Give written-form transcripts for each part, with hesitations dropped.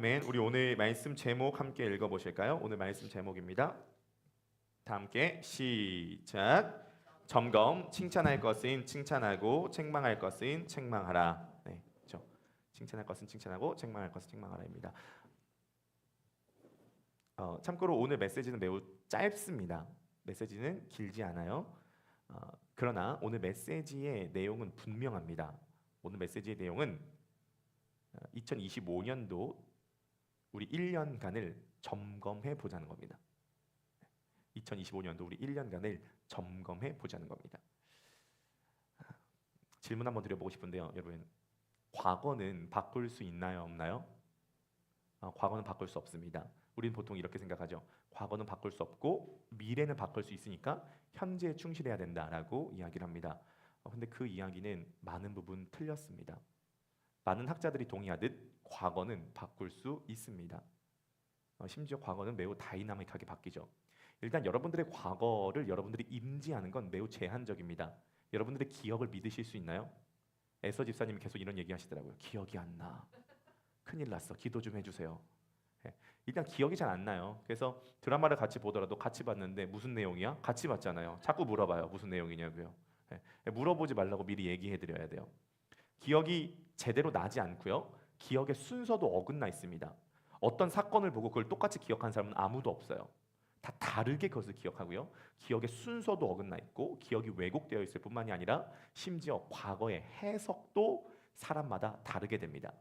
아멘. 우리 오늘 말씀 제목 함께 읽어보실까요? 오늘 말씀 제목입니다. 다 함께 시작. 점검. 칭찬할 것은 칭찬하고 책망할 것은 책망하라. 네, 그렇죠. 칭찬할 것은 칭찬하고 책망할 것은 책망하라입니다. 참고로 오늘 메시지는 매우 짧습니다. 메시지는 길지 않아요. 그러나 오늘 메시지의 내용은 분명합니다. 오늘 메시지의 내용은 2025년도 우리 1년간을 점검해 보자는 겁니다. 2025년도 우리 1년간을 점검해 보자는 겁니다. 질문 한번 드려보고 싶은데요, 여러분. 과거는 바꿀 수 있나요, 없나요? 과거는 바꿀 수 없습니다. 우리는 보통 이렇게 생각하죠. 과거는 바꿀 수 없고 미래는 바꿀 수 있으니까 현재에 충실해야 된다라고 이야기를 합니다. 근데 그 이야기는 많은 부분 틀렸습니다. 많은 학자들이 동의하듯 과거는 바꿀 수 있습니다. 심지어 과거는 매우 다이나믹하게 바뀌죠. 일단 여러분들의 과거를 여러분들이 인지하는 건 매우 제한적입니다. 여러분들의 기억을 믿으실 수 있나요? 에서 집사님이 계속 이런 얘기 하시더라고요. 기억이 안 나. 큰일 났어. 기도 좀 해주세요. 일단 기억이 잘 안 나요. 그래서 드라마를 같이 보더라도 같이 봤는데 무슨 내용이야? 같이 봤잖아요. 자꾸 물어봐요. 무슨 내용이냐고요. 물어보지 말라고 미리 얘기해 드려야 돼요. 기억이 제대로 나지 않고요. 기억의 순서도 어긋나 있습니다. 어떤 사건을 보고 그걸 똑같이 기억하는 사람은 아무도 없어요. 다 다르게 그것을 기억하고요. 기억의 순서도 어긋나 있고 기억이 왜곡되어 있을 뿐만이 아니라 심지어 과거의 해석도 사람마다 다르게 됩니다.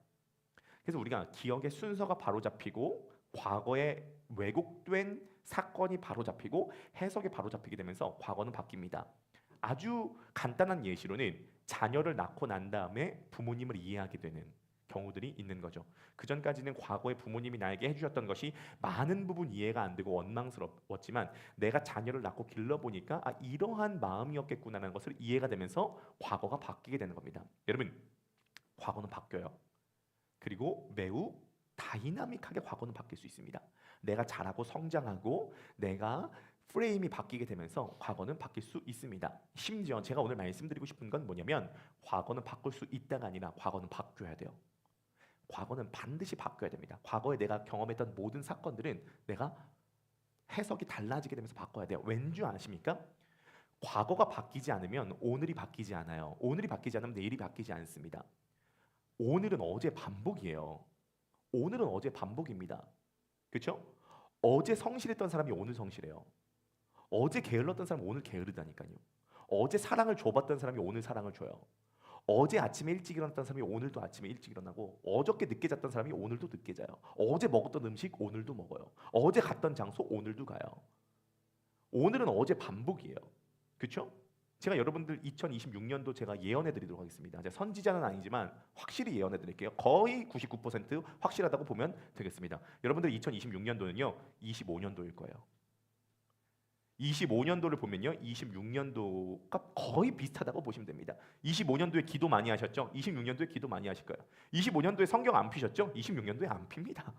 그래서 우리가 기억의 순서가 바로잡히고 과거에 왜곡된 사건이 바로잡히고 해석이 바로잡히게 되면서 과거는 바뀝니다. 아주 간단한 예시로는 자녀를 낳고 난 다음에 부모님을 이해하게 되는 경우들이 있는 거죠. 그 전까지는 과거에 부모님이 나에게 해주셨던 것이 많은 부분 이해가 안 되고 원망스러웠지만 내가 자녀를 낳고 길러보니까 이러한 마음이었겠구나라는 것을 이해가 되면서 과거가 바뀌게 되는 겁니다. 여러분, 과거는 바뀌어요. 그리고 매우 다이나믹하게 과거는 바뀔 수 있습니다. 내가 자라고 성장하고 내가 프레임이 바뀌게 되면서 과거는 바뀔 수 있습니다. 심지어 제가 오늘 말씀드리고 싶은 건 뭐냐면 과거는 바꿀 수 있다가 아니라 과거는 바뀌어야 돼요. 과거는 반드시 바뀌어야 됩니다. 과거에 내가 경험했던 모든 사건들은 내가 해석이 달라지게 되면서 바꿔야 돼요. 왠지 아십니까? 과거가 바뀌지 않으면 오늘이 바뀌지 않아요. 오늘이 바뀌지 않으면 내일이 바뀌지 않습니다. 오늘은 어제 반복이에요. 오늘은 어제 반복입니다. 그렇죠? 어제 성실했던 사람이 오늘 성실해요. 어제 게을렀던 사람이 오늘 게으르다니까요. 어제 사랑을 줘봤던 사람이 오늘 사랑을 줘요. 어제 아침에 일찍 일어났던 사람이 오늘도 아침에 일찍 일어나고 어저께 늦게 잤던 사람이 오늘도 늦게 자요. 어제 먹었던 음식 오늘도 먹어요. 어제 갔던 장소 오늘도 가요. 오늘은 어제 반복이에요. 그렇죠? 제가 여러분들 2026년도 제가 예언해 드리도록 하겠습니다. 제가 선지자는 아니지만 확실히 예언해 드릴게요. 거의 99% 확실하다고 보면 되겠습니다. 여러분들 2026년도는요 25년도일 거예요. 25년도를 보면요 26년도가 거의 비슷하다고 보시면 됩니다. 25년도에 기도 많이 하셨죠? 26년도에 기도 많이 하실 거예요. 25년도에 성경 안 피셨죠? 26년도에 안 핍니다.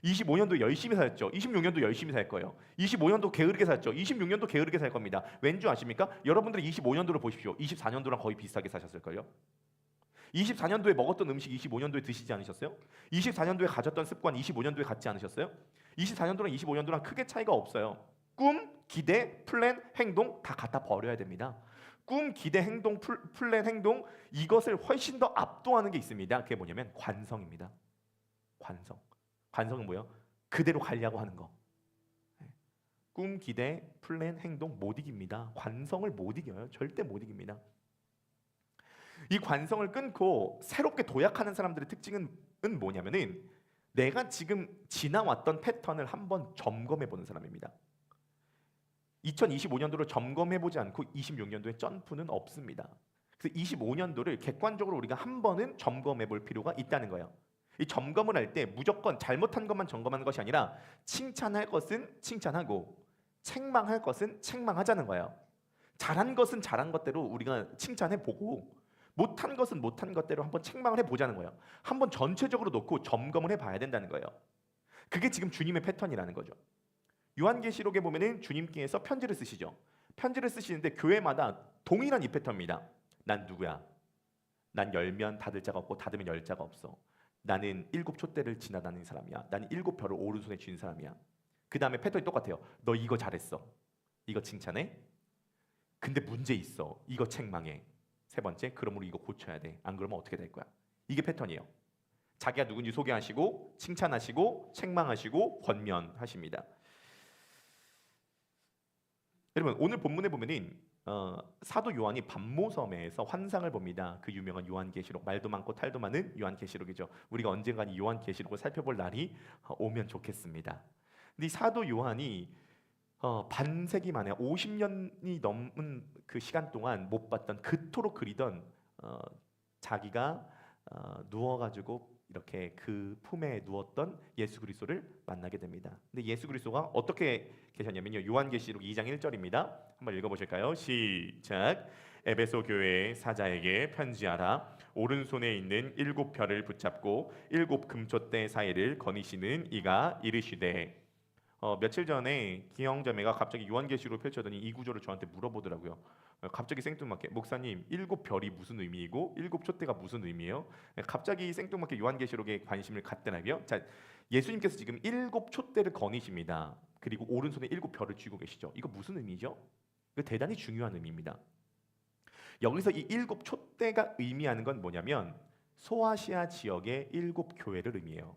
25년도 열심히 살았죠? 26년도 열심히 살 거예요. 25년도 게으르게 살았죠? 26년도 게으르게 살 겁니다. 왠지 아십니까? 여러분들이 25년도를 보십시오. 24년도랑 거의 비슷하게 사셨을걸요? 24년도에 먹었던 음식 25년도에 드시지 않으셨어요? 24년도에 가졌던 습관 25년도에 갖지 않으셨어요? 24년도랑 25년도랑 크게 차이가 없어요. 꿈, 기대, 플랜, 행동 다 갖다 버려야 됩니다. 꿈, 기대, 행동, 플랜, 행동 이것을 훨씬 더 압도하는 게 있습니다. 그게 뭐냐면 관성입니다. 관성. 관성은 뭐예요? 그대로 가려고 하는 거. 꿈, 기대, 플랜, 행동 못 이깁니다. 관성을 못 이겨요. 절대 못 이깁니다. 이 관성을 끊고 새롭게 도약하는 사람들의 특징은 뭐냐면은 내가 지금 지나왔던 패턴을 한번 점검해 보는 사람입니다. 2025년도를 점검해보지 않고 26년도에 점프는 없습니다. 그래서 25년도를 객관적으로 우리가 한 번은 점검해볼 필요가 있다는 거예요. 이 점검을 할 때 무조건 잘못한 것만 점검하는 것이 아니라 칭찬할 것은 칭찬하고 책망할 것은 책망하자는 거예요. 잘한 것은 잘한 것대로 우리가 칭찬해보고 못한 것은 못한 것대로 한번 책망을 해보자는 거예요. 한번 전체적으로 놓고 점검을 해봐야 된다는 거예요. 그게 지금 주님의 패턴이라는 거죠. 요한계시록에 보면은 주님께서 편지를 쓰시죠. 편지를 쓰시는데 교회마다 동일한 이 패턴입니다. 난 누구야? 난 열면 닫을 자가 없고 닫으면 열 자가 없어. 나는 일곱 촛대를 지나다니는 사람이야. 나는 일곱 별을 오른손에 쥔 사람이야. 그 다음에 패턴이 똑같아요. 너 이거 잘했어. 이거 칭찬해. 근데 문제 있어. 이거 책망해. 세 번째, 그러므로 이거 고쳐야 돼. 안 그러면 어떻게 될 거야? 이게 패턴이에요. 자기가 누군지 소개하시고 칭찬하시고 책망하시고 권면하십니다. 여러분, 오늘 본문에 보면은 사도 요한이 반모섬에서 환상을 봅니다. 그 유명한 요한계시록, 말도 많고 탈도 많은 요한계시록이죠. 우리가 언젠가 이 요한계시록을 살펴볼 날이 오면 좋겠습니다. 근데 이 사도 요한이 반세기 만에 50년이 넘은 그 시간 동안 못 봤던, 그토록 그리던 자기가 누워가지고 이렇게 그 품에 누웠던 예수 그리스도를 만나게 됩니다. 근데 예수 그리스도가 어떻게 계셨냐면요, 요한계시록 2장 1절입니다. 한번 읽어보실까요? 시작. 에베소 교회 사자에게 편지하라. 오른손에 있는 일곱 별을 붙잡고 일곱 금촛대 사이를 거니시는 이가 이르시되. 며칠 전에 기영자매가 갑자기 요한계시록을 펼쳐더니 이 구절을 저한테 물어보더라고요. 갑자기 생뚱맞게, 목사님, 일곱 별이 무슨 의미이고 일곱 촛대가 무슨 의미예요? 갑자기 생뚱맞게 요한계시록에 관심을 갖더라고요. 자, 예수님께서 지금 일곱 촛대를 거니십니다. 그리고 오른손에 일곱 별을 쥐고 계시죠. 이거 무슨 의미죠? 이거 대단히 중요한 의미입니다. 여기서 이 일곱 촛대가 의미하는 건 뭐냐면 소아시아 지역의 일곱 교회를 의미해요.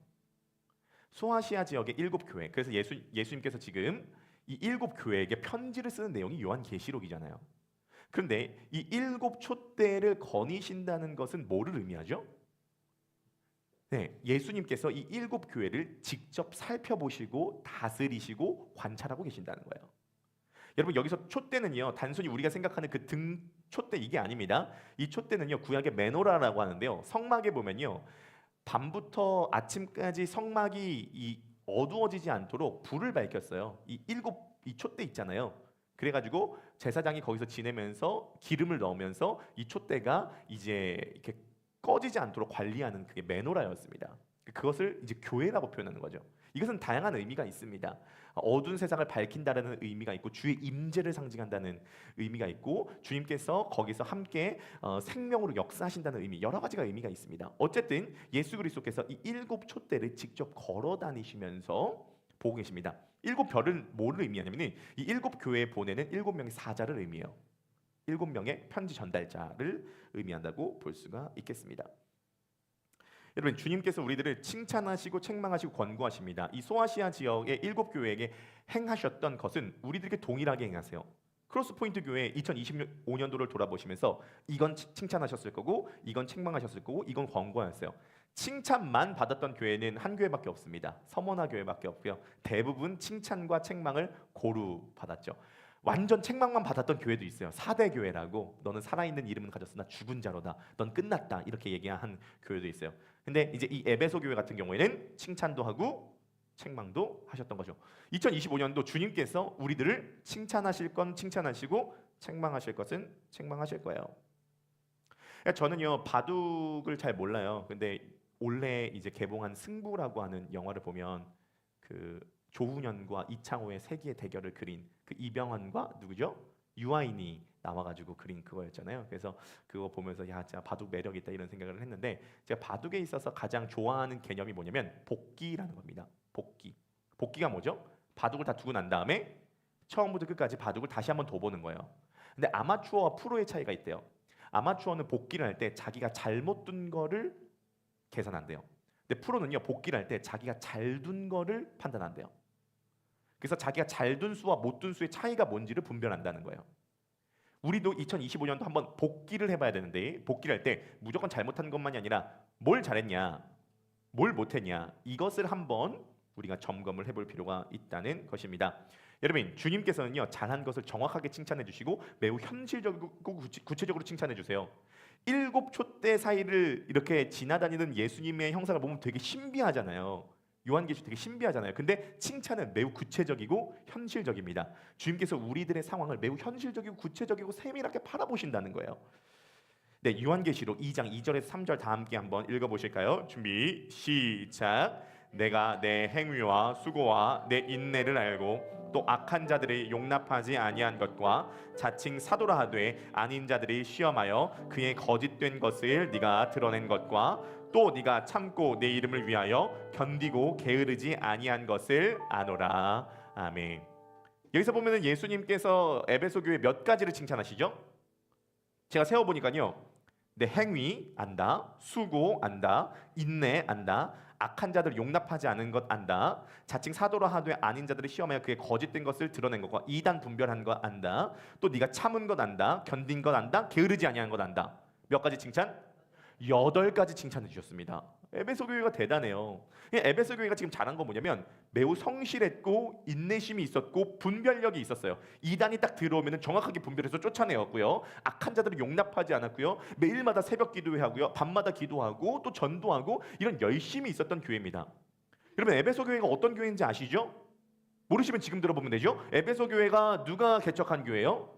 소아시아 지역의 일곱 교회. 그래서 예수님께서 지금 이 일곱 교회에게 편지를 쓰는 내용이 요한계시록이잖아요. 그런데 이 일곱 촛대를 거니신다는 것은 뭐를 의미하죠? 네, 예수님께서 이 일곱 교회를 직접 살펴보시고 다스리시고 관찰하고 계신다는 거예요. 여러분, 여기서 촛대는요, 단순히 우리가 생각하는 그 등 촛대 이게 아닙니다. 이 촛대는요, 구약의 메노라라고 하는데요, 성막에 보면요, 밤부터 아침까지 성막이 어두워지지 않도록 불을 밝혔어요. 이 촛대 있잖아요. 그래가지고 제사장이 거기서 지내면서 기름을 넣으면서 이 촛대가 이제 이렇게 꺼지지 않도록 관리하는 그게 메노라였습니다. 그것을 이제 교회라고 표현하는 거죠. 이것은 다양한 의미가 있습니다. 어두운 세상을 밝힌다라는 의미가 있고, 주의 임재를 상징한다는 의미가 있고, 주님께서 거기서 함께 생명으로 역사하신다는 의미, 여러 가지가 의미가 있습니다. 어쨌든 예수 그리스도께서 이 일곱 촛대를 직접 걸어 다니시면서 보고 계십니다. 일곱 별은 뭐를 의미하냐면 이 일곱 교회에 보내는 일곱 명의 사자를 의미해요. 일곱 명의 편지 전달자를 의미한다고 볼 수가 있겠습니다. 여러분, 주님께서 우리들을 칭찬하시고 책망하시고 권고하십니다. 이 소아시아 지역의 일곱 교회에게 행하셨던 것은 우리들에게 동일하게 행하세요. 크로스포인트 교회 2025년도를 돌아보시면서 이건 칭찬하셨을 거고, 이건 책망하셨을 거고, 이건 권고하셨어요. 칭찬만 받았던 교회는 한 교회밖에 없습니다. 서머나 교회밖에 없고요. 대부분 칭찬과 책망을 고루 받았죠. 완전 책망만 받았던 교회도 있어요. 사대 교회라고, 너는 살아있는 이름은 가졌으나 죽은 자로다, 넌 끝났다, 이렇게 얘기한 교회도 있어요. 근데 이제 이 에베소 교회 같은 경우에는 칭찬도 하고 책망도 하셨던 거죠. 2025년도 주님께서 우리들을 칭찬하실 건 칭찬하시고 책망하실 것은 책망하실 거예요. 저는요, 바둑을 잘 몰라요. 근데 올해 이제 개봉한 승부라고 하는 영화를 보면 그 조훈현과 이창호의 세기의 대결을 그린 그 이병헌과 누구죠? 유아인이 나와가지고 그린 그거였잖아요. 그래서 그거 보면서 야, 진짜 바둑 매력 있다 이런 생각을 했는데, 제가 바둑에 있어서 가장 좋아하는 개념이 뭐냐면 복기라는 겁니다. 복기가 뭐죠? 바둑을 다 두고 난 다음에 처음부터 끝까지 바둑을 다시 한번 더 보는 거예요. 근데 아마추어와 프로의 차이가 있대요. 아마추어는 복기를 할 때 자기가 잘못 둔 거를 계산한대요. 근데 프로는요, 복기를 할 때 자기가 잘 둔 거를 판단한대요. 그래서 자기가 잘 둔 수와 못 둔 수의 차이가 뭔지를 분별한다는 거예요. 우리도 2025년도 한번 복기를 해봐야 되는데, 복기를 할 때 무조건 잘못한 것만이 아니라 뭘 잘했냐, 뭘 못했냐, 이것을 한번 우리가 점검을 해볼 필요가 있다는 것입니다. 여러분, 주님께서는요, 잘한 것을 정확하게 칭찬해 주시고 매우 현실적이고 구체적으로 칭찬해 주세요. 일곱 촛대 사이를 이렇게 지나다니는 예수님의 형상을 보면 되게 신비하잖아요. 요한계시록 되게 신비하잖아요. 근데 칭찬은 매우 구체적이고 현실적입니다. 주님께서 우리들의 상황을 매우 현실적이고 구체적이고 세밀하게 바라보신다는 거예요. 네, 요한계시록 2장 2절에서 3절 다 함께 한번 읽어보실까요? 준비 시작. 내가 내 행위와 수고와 내 인내를 알고 또 악한 자들이 용납하지 아니한 것과 자칭 사도라 하되 아닌 자들이 시험하여 그의 거짓된 것을 네가 드러낸 것과 또 네가 참고 내 이름을 위하여 견디고 게으르지 아니한 것을 아노라. 아멘. 여기서 보면은 예수님께서 에베소 교회 몇 가지를 칭찬하시죠? 제가 세어보니까요, 내 행위 안다, 수고 안다, 인내 안다, 악한 자들 용납하지 않은 것 안다, 자칭 사도라 하되 아닌 자들이 시험하여 그의 거짓된 것을 드러낸 것과 이단 분별한 것 안다, 또 네가 참은 것 안다, 견딘 것 안다, 게으르지 아니한 것 안다. 몇 가지 칭찬? 8가지 칭찬해 주셨습니다. 에베소 교회가 대단해요. 에베소 교회가 지금 잘한 건 뭐냐면 매우 성실했고 인내심이 있었고 분별력이 있었어요. 이단이 딱 들어오면 정확하게 분별해서 쫓아내었고요. 악한 자들을 용납하지 않았고요. 매일마다 새벽 기도하고요. 밤마다 기도하고 또 전도하고 이런 열심이 있었던 교회입니다. 여러분 에베소 교회가 어떤 교회인지 아시죠? 모르시면 지금 들어보면 되죠. 에베소 교회가 누가 개척한 교회예요?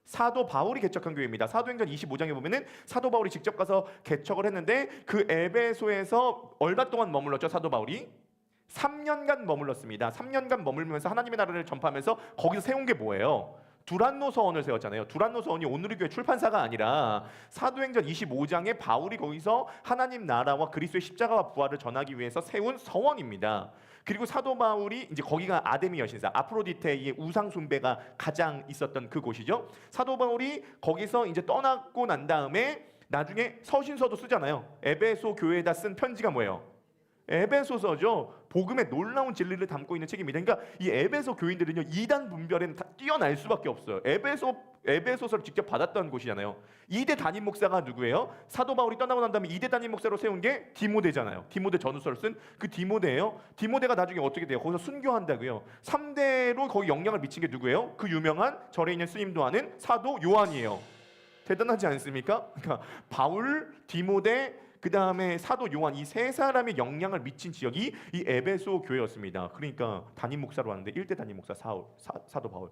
사도 바울이 개척한 교회입니다. 사도행전 25장에 보면은 사도 바울이 직접 가서 개척을 했는데 그 에베소에서 얼마 동안 머물렀죠? 사도 바울이 3년간 머물렀습니다. 3년간 머물면서 하나님의 나라를 전파하면서 거기서 세운 게 뭐예요? 두란노 서원을 세웠잖아요. 두란노 서원이 오늘의 교회 출판사가 아니라 사도행전 25장에 바울이 거기서 하나님 나라와 그리스도의 십자가와 부활을 전하기 위해서 세운 서원입니다. 그리고 사도 바울이 이제 거기가 아데미 여신사 아프로디테의 우상 숭배가 가장 있었던 그 곳이죠. 사도 바울이 거기서 이제 떠나고 난 다음에 나중에 서신서도 쓰잖아요. 에베소 교회에다 쓴 편지가 뭐예요? 에베소서죠. 복음의 놀라운 진리를 담고 있는 책입니다. 그러니까 이 에베소 교인들은요 이단 분별에는 다 뛰어날 수밖에 없어요. 에베소서를 직접 받았던 곳이잖아요. 2대 담임 목사가 누구예요? 사도 바울이 떠나고 난 다음에 2대 담임 목사로 세운 게 디모데잖아요. 디모데 전후서를 쓴 그 디모데예요. 디모데가 나중에 어떻게 돼요? 거기서 순교한다고요. 3대로 거기 영향을 미친 게 누구예요? 그 유명한 절에 있는 스님도 아는 사도 요한이에요. 대단하지 않습니까? 그러니까 바울, 디모데 그 다음에 사도 요한 이 세 사람의 영향을 미친 지역이 이 에베소 교회였습니다. 그러니까 담임 목사로 왔는데 1대 담임 목사 사도 바울,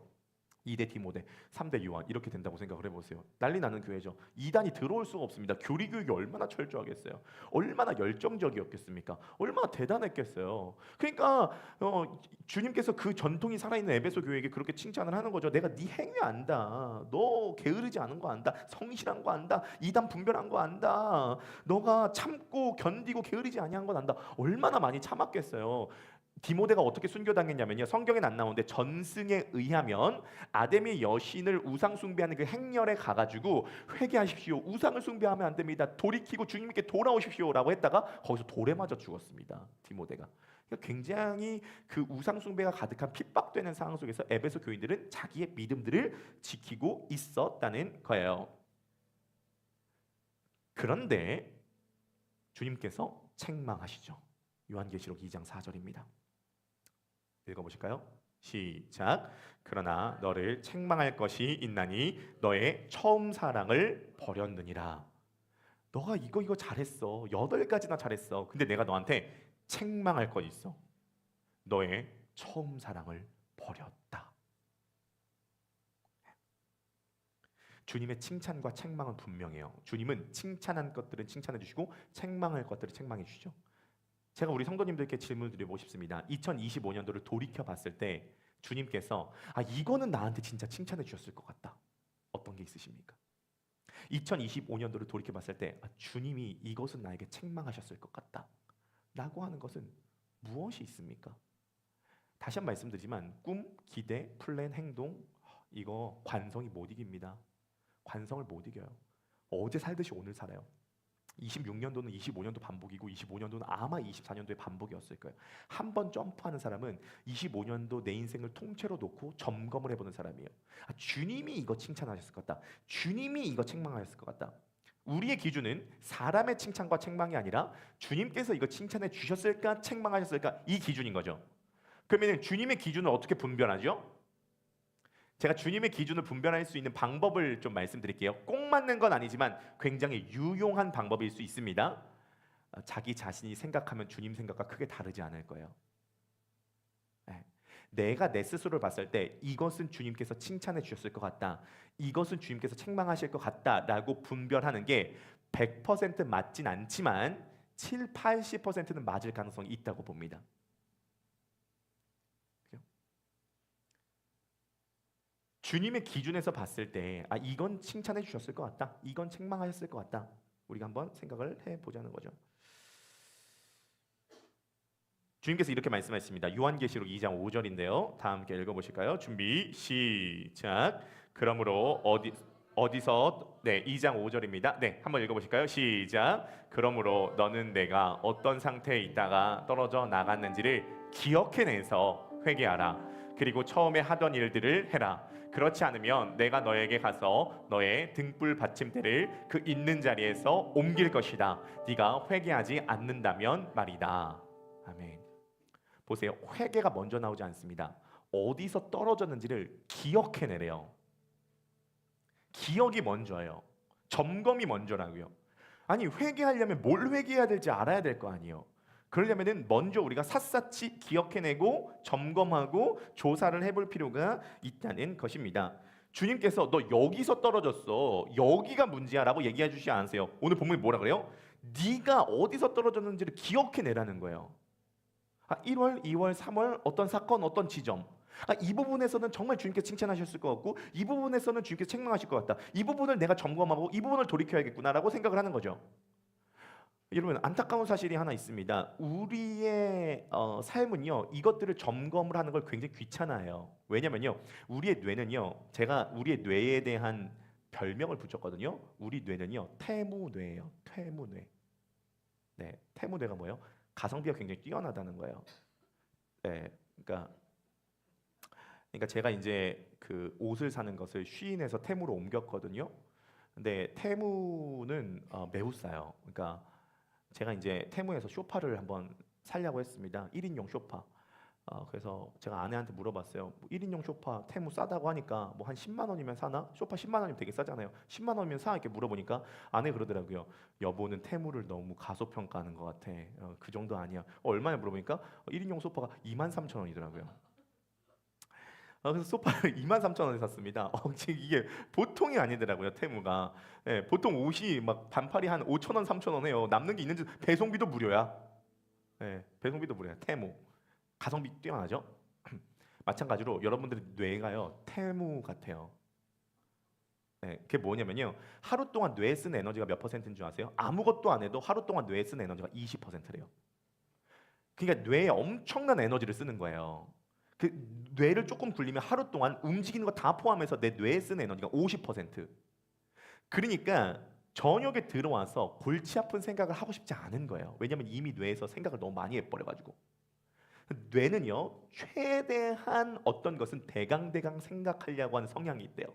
2대 디모데, 3대 요한 이렇게 된다고 생각을 해보세요. 난리 나는 교회죠. 이단이 들어올 수가 없습니다. 교리 교육이 얼마나 철저하겠어요. 얼마나 열정적이었겠습니까? 얼마나 대단했겠어요. 그러니까 주님께서 그 전통이 살아있는 에베소 교회에게 그렇게 칭찬을 하는 거죠. 내가 네 행위 안다. 너 게으르지 않은 거 안다. 성실한 거 안다. 이단 분별한 거 안다. 너가 참고 견디고 게으르지 아니한 건 안다. 얼마나 많이 참았겠어요. 디모데가 어떻게 순교당했냐면요. 성경엔 안 나오는데 전승에 의하면 아데미 여신을 우상 숭배하는 그 행렬에 가가지고 회개하십시오. 우상을 숭배하면 안 됩니다. 돌이키고 주님께 돌아오십시오라고 했다가 거기서 돌에 맞아 죽었습니다. 디모데가. 그러니까 굉장히 그 우상 숭배가 가득한 핍박되는 상황 속에서 에베소 교인들은 자기의 믿음들을 지키고 있었다는 거예요. 그런데 주님께서 책망하시죠. 요한계시록 2장 4절입니다. 읽어보실까요? 시작. 그러나 너를 책망할 것이 있나니 너의 처음 사랑을 버렸느니라. 너가 이거 잘했어. 8가지나 잘했어. 근데 내가 너한테 책망할 거 있어. 너의 처음 사랑을 버렸다. 주님의 칭찬과 책망은 분명해요. 주님은 칭찬한 것들은 칭찬해 주시고 책망할 것들은 책망해 주시죠. 제가 우리 성도님들께 질문을 드리고 싶습니다. 2025년도를 돌이켜 봤을 때 주님께서 이거는 나한테 진짜 칭찬해 주셨을 것 같다. 어떤 게 있으십니까? 2025년도를 돌이켜 봤을 때 주님이 이것은 나에게 책망하셨을 것 같다. 라고 하는 것은 무엇이 있습니까? 다시 한 번 말씀드리지만 꿈, 기대, 플랜, 행동 이거 관성이 못 이깁니다. 관성을 못 이겨요. 어제 살듯이 오늘 살아요. 26년도는 25년도 반복이고 25년도는 아마 24년도의 반복이었을 거예요. 한 번 점프하는 사람은 25년도 내 인생을 통째로 놓고 점검을 해보는 사람이에요. 주님이 이거 칭찬하셨을 것 같다. 주님이 이거 책망하셨을 것 같다. 우리의 기준은 사람의 칭찬과 책망이 아니라 주님께서 이거 칭찬해 주셨을까 책망하셨을까 이 기준인 거죠. 그러면 주님의 기준을 어떻게 분별하죠? 제가 주님의 기준을 분별할 수 있는 방법을 좀 말씀드릴게요. 꼭 맞는 건 아니지만 굉장히 유용한 방법일 수 있습니다. 자기 자신이 생각하면 주님 생각과 크게 다르지 않을 거예요. 내가 내 스스로를 봤을 때 이것은 주님께서 칭찬해 주셨을 것 같다. 이것은 주님께서 책망하실 것 같다라고 분별하는 게 100% 맞진 않지만 7, 80%는 맞을 가능성이 있다고 봅니다. 주님의 기준에서 봤을 때 이건 칭찬해 주셨을 것 같다, 이건 책망하셨을 것 같다, 우리가 한번 생각을 해보자는 거죠. 주님께서 이렇게 말씀하셨습니다. 요한계시록 2장 5절인데요. 다 함께 읽어보실까요? 준비 시작. 그러므로 어디서 2장 5절입니다. 네, 한번 읽어보실까요? 시작. 그러므로 너는 내가 어떤 상태에 있다가 떨어져 나갔는지를 기억해내서 회개하라. 그리고 처음에 하던 일들을 해라. 그렇지 않으면 내가 너에게 가서 너의 등불 받침대를 그 있는 자리에서 옮길 것이다. 네가 회개하지 않는다면 말이다. 아멘. 보세요. 회개가 먼저 나오지 않습니다. 어디서 떨어졌는지를 기억해내래요. 기억이 먼저예요. 점검이 먼저라고요. 아니, 회개하려면 뭘 회개해야 될지 알아야 될 거 아니에요. 그러려면 먼저 우리가 샅샅이 기억해내고 점검하고 조사를 해볼 필요가 있다는 것입니다. 주님께서 너 여기서 떨어졌어, 여기가 문제야 라고 얘기해 주시지 않으세요. 오늘 본문이 뭐라 그래요? 네가 어디서 떨어졌는지를 기억해내라는 거예요. 1월, 2월, 3월 어떤 사건, 어떤 지점, 이 부분에서는 정말 주님께서 칭찬하셨을 것 같고 이 부분에서는 주님께서 책망하실 것 같다, 이 부분을 내가 점검하고 이 부분을 돌이켜야겠구나라고 생각을 하는 거죠. 여러분, 안타까운 사실이 하나 있습니다. 우리의 삶은요, 이것들을 점검을 하는 걸 굉장히 귀찮아해요. 왜냐면요, 우리의 뇌는요, 제가 우리의 뇌에 대한 별명을 붙였거든요. 우리 뇌는요, 태무뇌예요. 태무뇌. 네, 태무뇌가 뭐예요? 가성비가 굉장히 뛰어나다는 거예요. 네, 그러니까 제가 이제 그 옷을 사는 것을 쉬인에서 테무로 옮겼거든요. 근데 테무는 매우 싸요. 그러니까 제가 이제 테무에서 쇼파를 한번 살려고 했습니다. 1인용 쇼파. 그래서 제가 아내한테 물어봤어요. 1인용 쇼파 테무 싸다고 하니까 뭐 한 10만 원이면 사나? 쇼파 10만 원이면 되게 싸잖아요. 10만 원이면 사? 이렇게 물어보니까 아내 그러더라고요. 여보는 테무를 너무 가소평가하는 것 같아. 그 정도 아니야. 얼마냐 물어보니까 1인용 소파가 23,000원이더라고요. 그래서 소파를 23,000원에 샀습니다. 지금 이게 보통이 아니더라고요, 테무가. 네, 보통 옷이 막 반팔이 한 5,000원, 3,000원 해요. 남는 게 있는지 배송비도 무료야. 네, 배송비도 무료야. 테무. 가성비 뛰어나죠? 마찬가지로 여러분들의 뇌가요, 테무 같아요. 네, 그게 뭐냐면요, 하루 동안 뇌에 쓰는 에너지가 몇 퍼센트인 줄 아세요? 아무것도 안 해도 하루 동안 뇌에 쓰는 에너지가 20%래요. 그러니까 뇌에 엄청난 에너지를 쓰는 거예요. 그 뇌를 조금 굴리면 하루 동안 움직이는 거 다 포함해서 내 뇌에 쓰는 에너지가 50%. 그러니까 저녁에 들어와서 골치 아픈 생각을 하고 싶지 않은 거예요. 왜냐면 이미 뇌에서 생각을 너무 많이 해버려가지고. 뇌는요, 최대한 어떤 것은 대강대강 생각하려고 하는 성향이 있대요.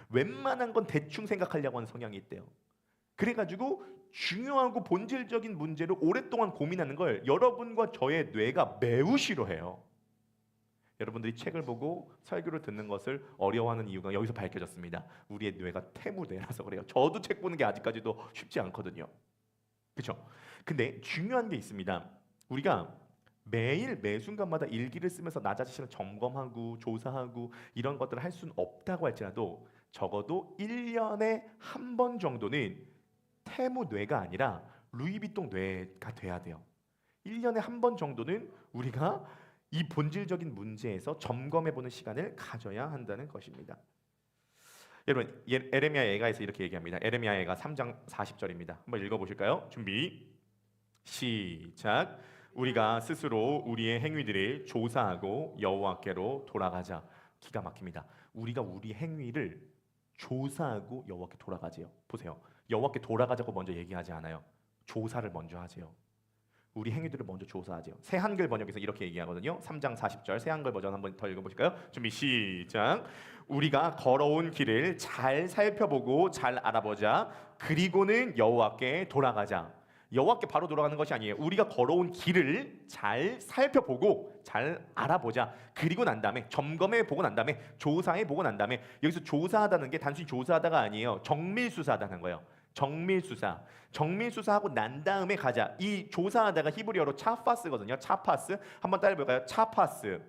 웬만한 건 대충 생각하려고 하는 성향이 있대요. 그래가지고 중요하고 본질적인 문제를 오랫동안 고민하는 걸 여러분과 저의 뇌가 매우 싫어해요. 여러분들이 책을 보고 설교를 듣는 것을 어려워하는 이유가 여기서 밝혀졌습니다. 우리의 뇌가 태무뇌라서 그래요. 저도 책 보는 게 아직까지도 쉽지 않거든요. 그렇죠? 근데 중요한 게 있습니다. 우리가 매일 매 순간마다 일기를 쓰면서 나 자신을 점검하고 조사하고 이런 것들을 할 수는 없다고 할지라도 적어도 1년에 한 번 정도는 태무뇌가 아니라 루이비통 뇌가 돼야 돼요. 1년에 한 번 정도는 우리가 이 본질적인 문제에서 점검해보는 시간을 가져야 한다는 것입니다. 여러분, 에레미야 예가에서 이렇게 얘기합니다. 에레미야 예가 3장 40절입니다. 한번 읽어보실까요? 준비 시작. 우리가 스스로 우리의 행위들을 조사하고 여호와께로 돌아가자. 기가 막힙니다. 우리가 우리 행위를 조사하고 여호와께 돌아가지요. 보세요. 여호와께 돌아가자고 먼저 얘기하지 않아요. 조사를 먼저 하세요. 우리 행위들을 먼저 조사하죠. 새 한글 번역에서 이렇게 얘기하거든요. 3장 40절 새 한글 버전 한번 더 읽어보실까요? 준비 시작. 우리가 걸어온 길을 잘 살펴보고 잘 알아보자. 그리고는 여호와께 돌아가자. 여호와께 바로 돌아가는 것이 아니에요. 우리가 걸어온 길을 잘 살펴보고 잘 알아보자. 그리고 난 다음에 점검해 보고 난 다음에 조사해 보고 난 다음에, 여기서 조사하다는 게 단순히 조사하다가 아니에요. 정밀수사하다는 거예요. 정밀수사하고 난 다음에 가자. 이 조사하다가 히브리어로 차파스거든요. 차파스. 한번 따라해볼까요? 차파스.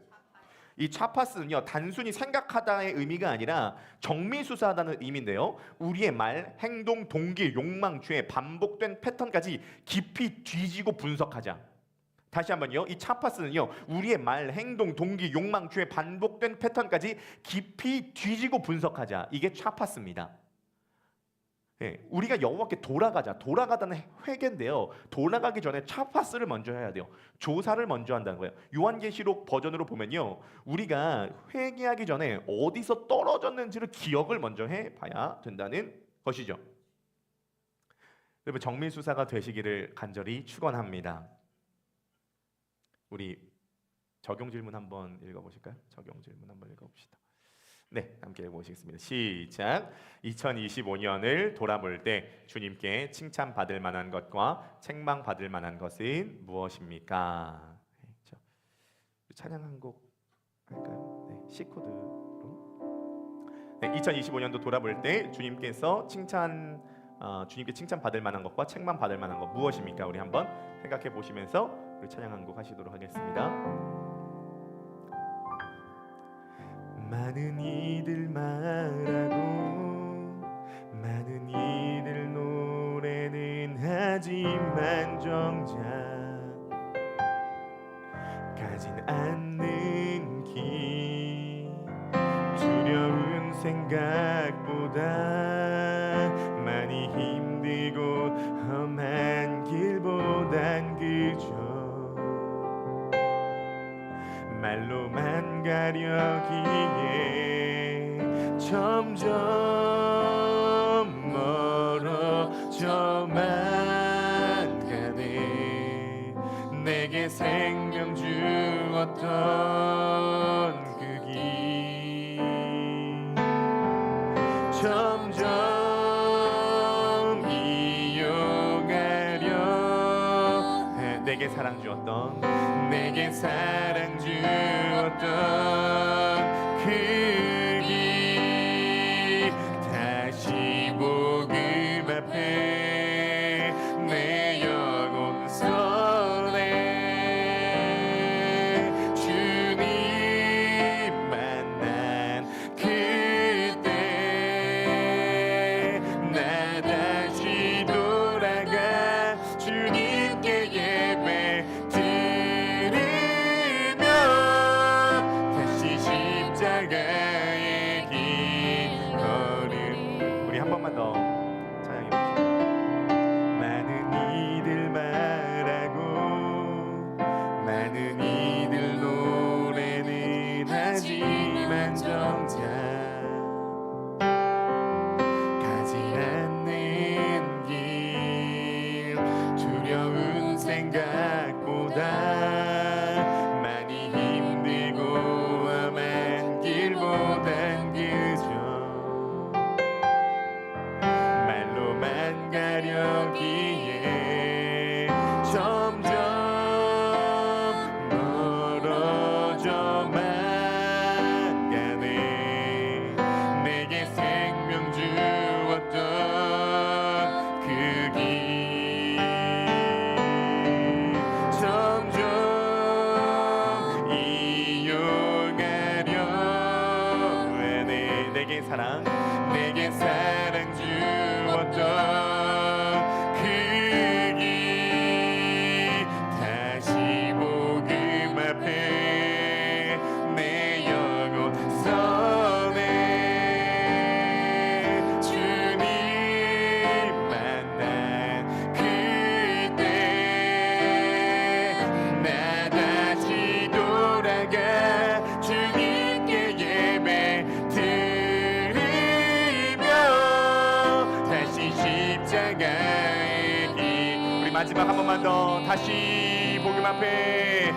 이 차파스는요 단순히 생각하다의 의미가 아니라 정밀수사하다는 의미인데요. 우리의 말, 행동, 동기, 욕망, 죄, 반복된 패턴까지 깊이 뒤지고 분석하자. 다시 한번요. 이 차파스는요 우리의 말, 행동, 동기, 욕망, 죄, 반복된 패턴까지 깊이 뒤지고 분석하자. 이게 차파스입니다. 예, 우리가 여호와께 돌아가다는 회개인데요. 돌아가기 전에 차파스를 먼저 해야 돼요. 조사를 먼저 한다는 거예요. 요한계시록 버전으로 보면요, 우리가 회개하기 전에 어디서 떨어졌는지를 기억을 먼저 해봐야 된다는 것이죠. 여러분, 정밀수사가 되시기를 간절히 축원합니다. 우리 적용 질문 한번 읽어보실까요? 적용 질문 한번 읽어봅시다. 네, 함께 읽어보시겠습니다. 시작. 2025년을 돌아볼 때 주님께 칭찬받을 만한 것과 책망받을 만한 것은 무엇입니까? 네, 찬양 한 곡 할까요? 네, C코드로. 네, 2025년도 돌아볼 때 주님께 칭찬받을 만한 것과 책망받을 만한 것 무엇입니까? 우리 한번 생각해 보시면서 우리 찬양 한 곡 하시도록 하겠습니다. 많은 이들 말하고 많은 이들 노래는 하지만 정작 가진 않는 길 두려운 생각보다 많이 힘들고 험한 길보단 그저 말로만 가려기에 점점 멀어져만 가네. 내게 생명 주었던 그 길 점점 이어가려 해. 내게 사랑 주었던 그 길 다시 복음 앞에 내 영혼 서네. 주님 만난 그때 나 다시 돌아가 주님께 예배 십자가의 길 걸음. 우리 한 번만 더 찬양해 봅시다. 많은 이들 말하고 많은 이들 노래는 하지만 정작 가지 않는 길 두려운 생각보다 길보단 그저 말로만 가려기에 점점 멀어져만 가네. 내게 생명 주었던 그 길 점점 내게 사랑 주었던 그 길 다시 복음 앞에 내 영혼 서네. 주님 만난 그때 나 다시 돌아가 주님께 예배 십자가의 길. 우리 마지막 한 번만 더 다시 복음 앞에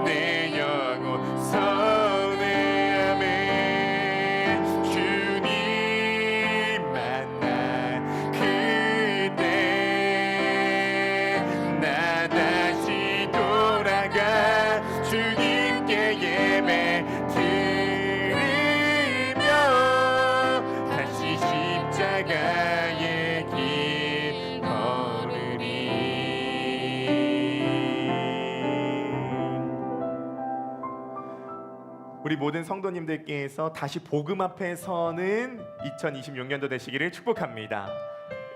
내 영혼 서네. 아멘. 주님 만난 그때 나 다시 돌아가 주님께 예배 십자가의 길 걸으리. 우리 모든 성도님들께서 다시 복음 앞에 서는 2026년도 되시기를 축복합니다.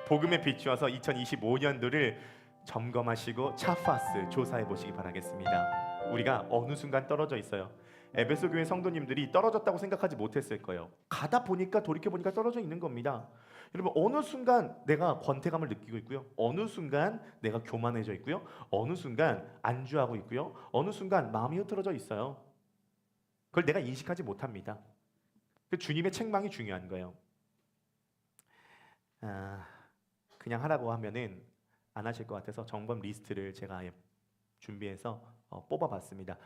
복음에 비추어서 2025년도를 점검하시고 차파스 조사해 보시기 바라겠습니다. 우리가 어느 순간 떨어져 있어요. 에베소 교회 성도님들이 떨어졌다고 생각하지 못했을 거예요. 가다 보니까 돌이켜 보니까 떨어져 있는 겁니다. 여러분, 어느 순간 내가 권태감을 느끼고 있고요. 어느 순간 내가 교만해져 있고요. 어느 순간 안주하고 있고요. 어느 순간 마음이 흐트러져 있어요. 그걸 내가 인식하지 못합니다. 주님의 책망이 중요한 거예요. 그냥 하라고 하면은 안 하실 것 같아서 점검 리스트를 제가 준비해서 뽑아봤습니다.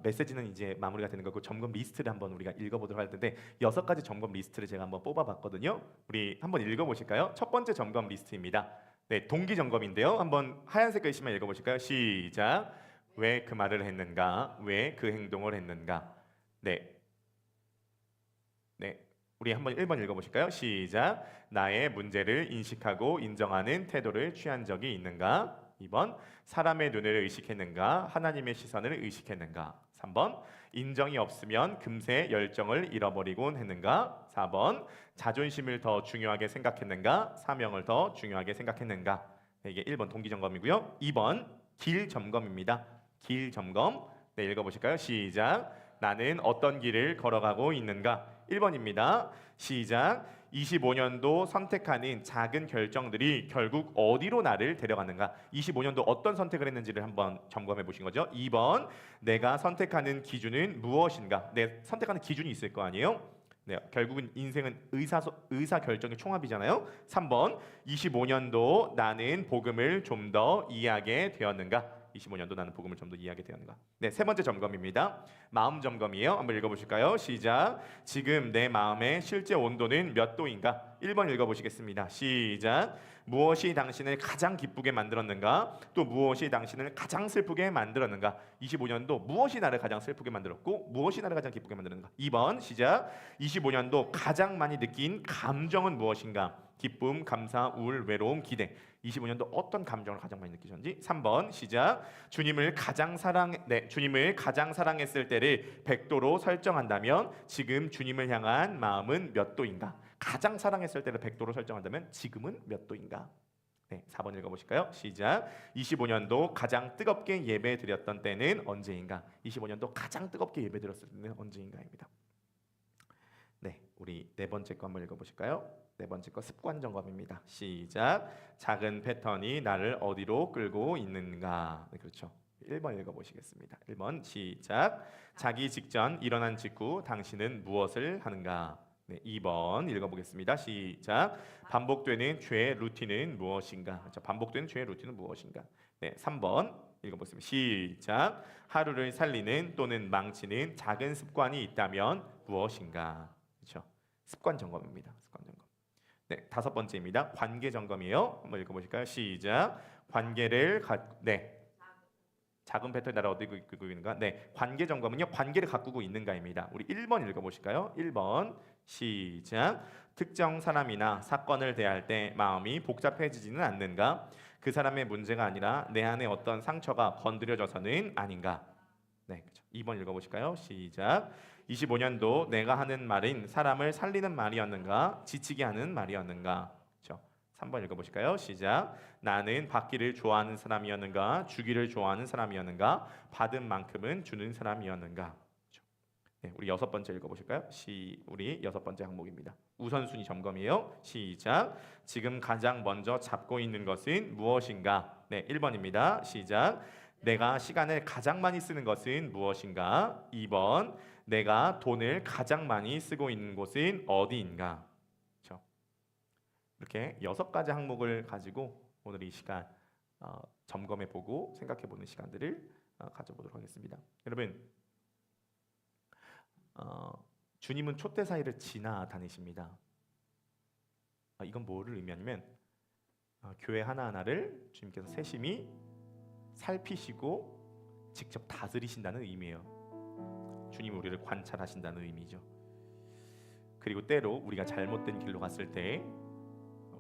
메시지는 이제 마무리가 되는 거고 점검 리스트를 한번 우리가 읽어보도록 할 텐데 6가지 점검 리스트를 제가 한번 뽑아봤거든요. 우리 한번 읽어보실까요? 첫 번째 점검 리스트입니다. 네, 동기 점검인데요. 한번 하얀색 글씨만 읽어보실까요? 시작. 왜 그 말을 했는가? 왜 그 행동을 했는가? 네. 우리 한번 1번 읽어보실까요? 시작. 나의 문제를 인식하고 인정하는 태도를 취한 적이 있는가? 2번. 사람의 눈을 의식했는가? 하나님의 시선을 의식했는가? 3번. 인정이 없으면 금세 열정을 잃어버리곤 했는가? 4번. 자존심을 더 중요하게 생각했는가? 사명을 더 중요하게 생각했는가? 이게 1번 동기 점검이고요. 2번 길 점검입니다. 길 점검. 네, 읽어보실까요? 시작. 나는 어떤 길을 걸어가고 있는가? 1번입니다. 시작. 25년도 선택하는 작은 결정들이 결국 어디로 나를 데려가는가? 25년도 어떤 선택을 했는지를 한번 점검해 보신 거죠. 2번. 내가 선택하는 기준은 무엇인가? 내 선택하는 기준이 있을 거 아니에요? 네, 결국은 인생은 의사 결정의 총합이잖아요. 3번. 25년도 나는 복음을 좀 더 이해하게 되었는가? 25년도 나는 복음을 좀 더 이해하게 되었는가? 네, 세 번째 점검입니다. 마음 점검이에요. 한번 읽어보실까요? 시작. 지금 내 마음의 실제 온도는 몇 도인가? 1번 읽어보시겠습니다. 시작. 무엇이 당신을 가장 기쁘게 만들었는가? 또 무엇이 당신을 가장 슬프게 만들었는가? 25년도 무엇이 나를 가장 슬프게 만들었고 무엇이 나를 가장 기쁘게 만들었는가? 2번 시작. 25년도 가장 많이 느낀 감정은 무엇인가? 기쁨, 감사, 우울, 외로움, 기대. 25년도 어떤 감정을 가장 많이 느끼셨는지. 3번 시작. 주님을 가장 사랑했을 때를 100도로 설정한다면 지금 주님을 향한 마음은 몇 도인가? 가장 사랑했을 때를 100도로 설정한다면 지금은 몇 도인가? 네, 4번 읽어보실까요? 시작. 25년도 가장 뜨겁게 예배드렸던 때는 언제인가? 25년도 가장 뜨겁게 예배드렸을 때는 언제인가입니다. 네, 우리 네 번째 거 한번 읽어보실까요? 네 번째 거 습관 점검입니다. 시작. 작은 패턴이 나를 어디로 끌고 있는가? 네, 그렇죠. 1번 읽어보시겠습니다. 1번 시작. 자기 직전 일어난 직후 당신은 무엇을 하는가? 네, 2번 읽어보겠습니다. 시작. 반복되는 죄의 루틴은 무엇인가? 그렇죠. 반복되는 죄의 루틴은 무엇인가? 네, 3번 읽어보겠습니다. 시작. 하루를 살리는 또는 망치는 작은 습관이 있다면 무엇인가? 그렇죠. 습관 점검입니다. 습관 점검. 네, 다섯 번째입니다. 관계 점검이에요. 한번 읽어보실까요? 시작. 작은 패턴이 나를 어디고 이끌고 있는가? 네, 관계 점검은요. 관계를 가꾸고 있는가입니다. 우리 1번 읽어보실까요? 1번 시작. 특정 사람이나 사건을 대할 때 마음이 복잡해지지는 않는가? 그 사람의 문제가 아니라 내 안에 어떤 상처가 건드려져서는 아닌가? 네, 그렇죠. 2번 읽어보실까요? 시작. 25년도 내가 하는 말은 사람을 살리는 말이었는가? 지치게 하는 말이었는가? 그렇죠. 3번 읽어보실까요? 시작. 나는 받기를 좋아하는 사람이었는가? 주기를 좋아하는 사람이었는가? 받은 만큼은 주는 사람이었는가? 그렇죠. 네, 우리 여섯 번째 읽어보실까요? 우리 여섯 번째 항목입니다. 우선순위 점검이에요. 시작. 지금 가장 먼저 잡고 있는 것은 무엇인가? 네, 1번입니다. 시작. 내가 시간을 가장 많이 쓰는 것은 무엇인가? 2번. 내가 돈을 가장 많이 쓰고 있는 곳은 어디인가? 그렇죠? 이렇게 6가지 항목을 가지고 오늘 이 시간 점검해보고 생각해보는 시간들을 가져보도록 하겠습니다. 여러분, 주님은 촛대 사이를 지나다니십니다. 이건 뭐를 의미하냐면 교회 하나하나를 주님께서 세심히 살피시고 직접 다스리신다는 의미예요. 주님 우리를 관찰하신다는 의미죠. 그리고 때로 우리가 잘못된 길로 갔을 때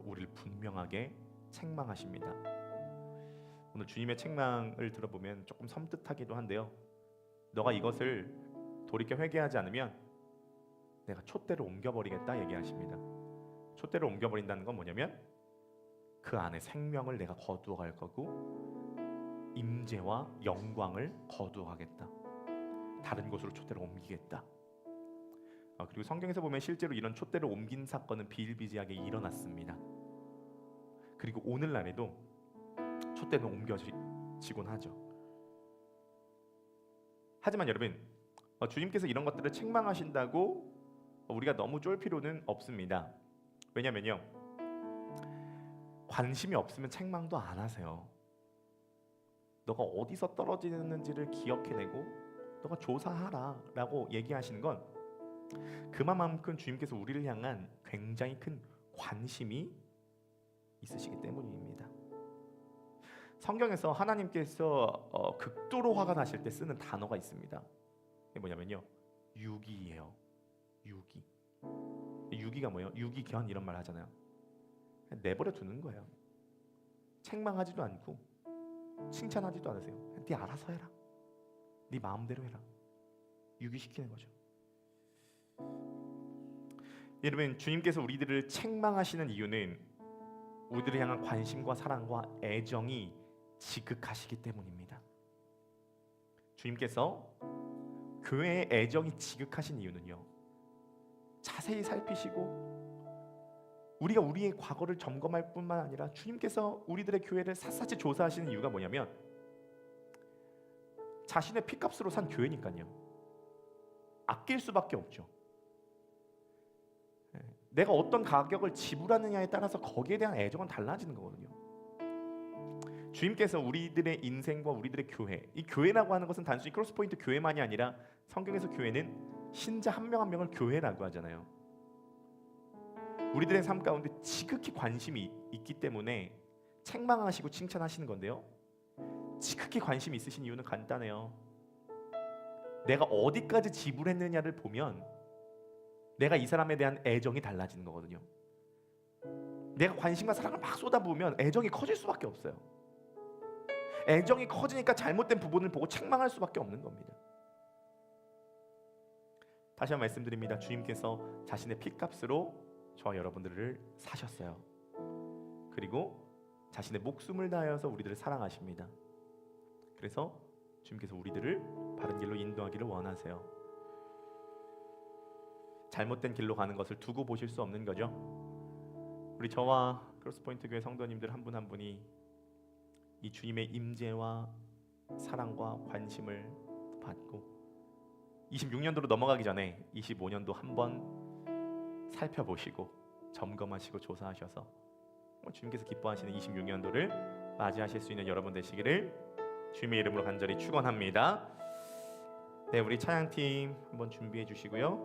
우리를 분명하게 책망하십니다. 오늘 주님의 책망을 들어보면 조금 섬뜩하기도 한데요. 너가 이것을 돌이켜 회개하지 않으면 내가 촛대를 옮겨버리겠다 얘기하십니다. 촛대를 옮겨버린다는 건 뭐냐면 그 안에 생명을 내가 거두어갈 거고 임재와 영광을 거두어가겠다. 다른 곳으로 촛대를 옮기겠다. 그리고 성경에서 보면 실제로 이런 촛대를 옮긴 사건은 비일비재하게 일어났습니다. 그리고 오늘날에도 촛대는 옮겨지곤 하죠. 하지만 여러분, 주님께서 이런 것들을 책망하신다고 우리가 너무 쫄 필요는 없습니다. 왜냐면요, 관심이 없으면 책망도 안 하세요. 너가 어디서 떨어지는지를 기억해내고 너가 조사하라 라고 얘기하시는 건 그만큼 주님께서 우리를 향한 굉장히 큰 관심이 있으시기 때문입니다. 성경에서 하나님께서 극도로 화가 나실 때 쓰는 단어가 있습니다. 이게 뭐냐면요, 유기예요. 유기. 유기가 뭐예요? 유기견 이런 말 하잖아요. 내버려 두는 거예요. 책망하지도 않고 칭찬하지도 않으세요. 네 알아서 해라. 네 마음대로 해라. 유기시키는 거죠. 여러분, 주님께서 우리들을 책망하시는 이유는 우리들을 향한 관심과 사랑과 애정이 지극하시기 때문입니다. 주님께서 교회의 애정이 지극하신 이유는요, 자세히 살피시고 우리가 우리의 과거를 점검할 뿐만 아니라 주님께서 우리들의 교회를 샅샅이 조사하시는 이유가 뭐냐면 자신의 피값으로 산 교회니까요. 아낄 수밖에 없죠. 내가 어떤 가격을 지불하느냐에 따라서 거기에 대한 애정은 달라지는 거거든요. 주님께서 우리들의 인생과 우리들의 교회, 이 교회라고 하는 것은 단순히 크로스포인트 교회만이 아니라 성경에서 교회는 신자 한 명 한 명을 교회라고 하잖아요. 우리들의 삶 가운데 지극히 관심이 있기 때문에 책망하시고 칭찬하시는 건데요, 지극히 관심이 있으신 이유는 간단해요. 내가 어디까지 지불했느냐를 보면 내가 이 사람에 대한 애정이 달라지는 거거든요. 내가 관심과 사랑을 막 쏟아부으면 애정이 커질 수밖에 없어요. 애정이 커지니까 잘못된 부분을 보고 책망할 수밖에 없는 겁니다. 다시 한번 말씀드립니다. 주님께서 자신의 피값으로 저와 여러분들을 사셨어요. 그리고 자신의 목숨을 다하여서 우리들을 사랑하십니다. 그래서 주님께서 우리들을 바른 길로 인도하기를 원하세요. 잘못된 길로 가는 것을 두고 보실 수 없는 거죠. 우리 저와 크로스포인트 교회 성도님들 한 분 한 분이 이 주님의 임재와 사랑과 관심을 받고 26년도로 넘어가기 전에 25년도 한번 살펴보시고 점검하시고 조사하셔서 주님께서 기뻐하시는 26년도를 맞이하실 수 있는 여러분 되시기를 주님의 이름으로 간절히 축원합니다. 네, 우리 찬양팀 한번 준비해 주시고요.